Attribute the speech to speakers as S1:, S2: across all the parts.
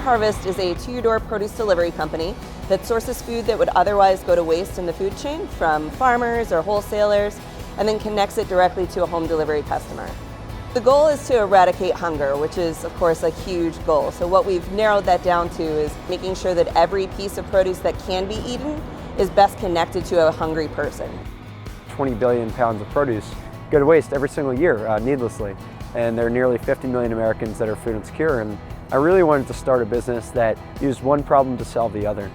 S1: Harvest is a to-your-door produce delivery company that sources food that would otherwise go to waste in the food chain from farmers or wholesalers, and then connects it directly to a home delivery customer. The goal is to eradicate hunger, which is, of course, a huge goal. So what we've narrowed that down to is making sure that every piece of produce that can be eaten is best connected to a hungry person.
S2: 20 billion pounds of produce go to waste every single year, needlessly. And there are nearly 50 million Americans that are food insecure. And I really wanted to start a business that used one problem to solve the other.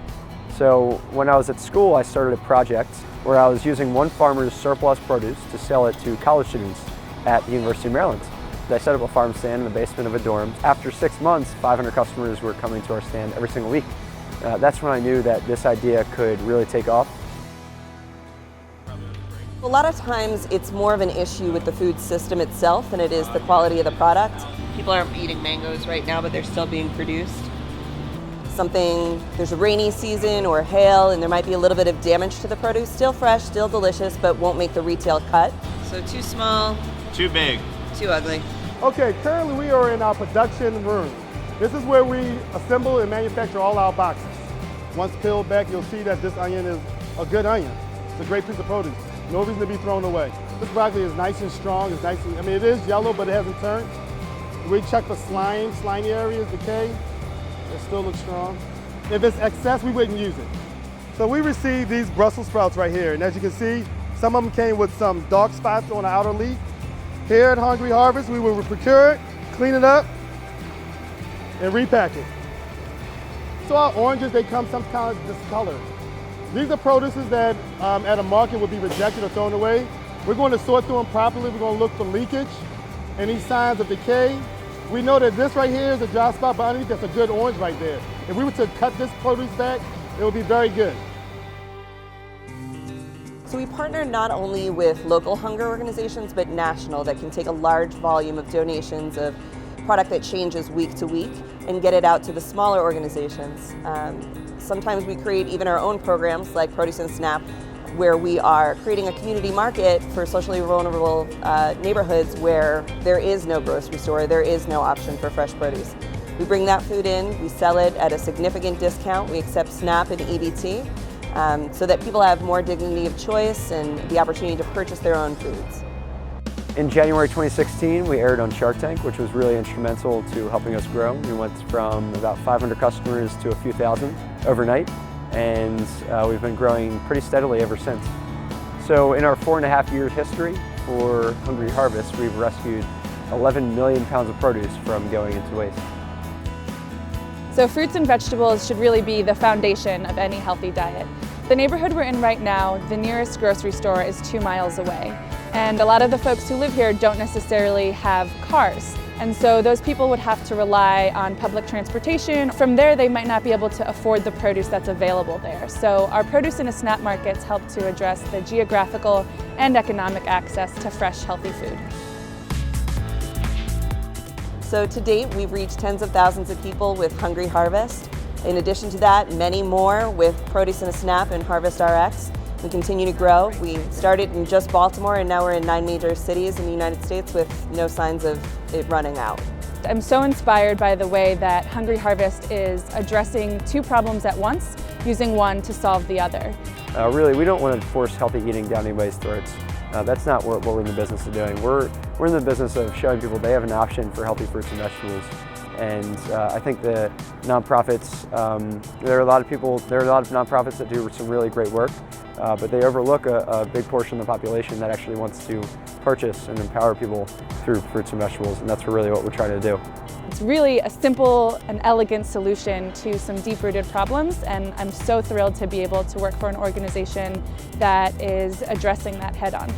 S2: So when I was at school, I started a project where I was using one farmer's surplus produce to sell it to college students at the University of Maryland. I set up a farm stand in the basement of a dorm. After 6 months, 500 customers were coming to our stand every single week. That's when I knew that this idea could really take off.
S1: A lot of times it's more of an issue with the food system itself than it is the quality of the product. People aren't eating mangoes right now, but they're still being produced. There's a rainy season or hail, and there might be a little bit of damage to the produce. Still fresh, still delicious, but won't make the retail cut. So too small.
S3: Too big.
S1: Too ugly.
S4: Okay, currently we are in our production room. This is where we assemble and manufacture all our boxes. Once peeled back, you'll see that this onion is a good onion. It's a great piece of produce. No reason to be thrown away. This broccoli is nice and strong. It's nice and, it is yellow, but it hasn't turned. We check for slimy areas, decay. It still looks strong. If it's excess, we wouldn't use it. So we received these Brussels sprouts right here. And as you can see, some of them came with some dark spots on the outer leaf. Here at Hungry Harvest, we will procure it, clean it up, and repack it. So our oranges, they come sometimes discolored. These are produces that at a market would be rejected or thrown away. We're going to sort through them properly. We're going to look for leakage, any signs of decay. We know that this right here is a dry spot, but underneath that's a good orange right there. If we were to cut this produce back, it would be very good.
S1: So we partner not only with local hunger organizations, but national that can take a large volume of donations of product that changes week to week and get it out to the smaller organizations. Sometimes we create even our own programs like Produce and Snap, where we are creating a community market for socially vulnerable neighborhoods where there is no grocery store, there is no option for fresh produce. We bring that food in, we sell it at a significant discount, we accept SNAP and EBT, so that people have more dignity of choice and the opportunity to purchase their own foods.
S2: In January 2016, we aired on Shark Tank, which was really instrumental to helping us grow. We went from about 500 customers to a few thousand overnight, and we've been growing pretty steadily ever since. So in our 4.5 year history for Hungry Harvest, we've rescued 11 million pounds of produce from going into waste.
S5: So fruits and vegetables should really be the foundation of any healthy diet. The neighborhood we're in right now, the nearest grocery store is 2 miles away. And a lot of the folks who live here don't necessarily have cars. And so those people would have to rely on public transportation. From there, they might not be able to afford the produce that's available there. So our Produce and Snap markets help to address the geographical and economic access to fresh, healthy food.
S1: So to date, we've reached tens of thousands of people with Hungry Harvest. In addition to that, many more with Produce and Snap and Harvest RX. We continue to grow. We started in just Baltimore and now we're in 9 major cities in the United States with no signs of it running out.
S5: I'm so inspired by the way that Hungry Harvest is addressing 2 problems at once, using one to solve the other.
S2: Really, we don't want to force healthy eating down anybody's throats. That's not what we're in the business of doing. We're in the business of showing people they have an option for healthy fruits and vegetables. And I think the nonprofits, there are a lot of nonprofits that do some really great work, but they overlook a big portion of the population that actually wants to purchase and empower people through fruits and vegetables, and that's really what we're trying to do.
S5: It's really a simple and elegant solution to some deep-rooted problems, and I'm so thrilled to be able to work for an organization that is addressing that head-on.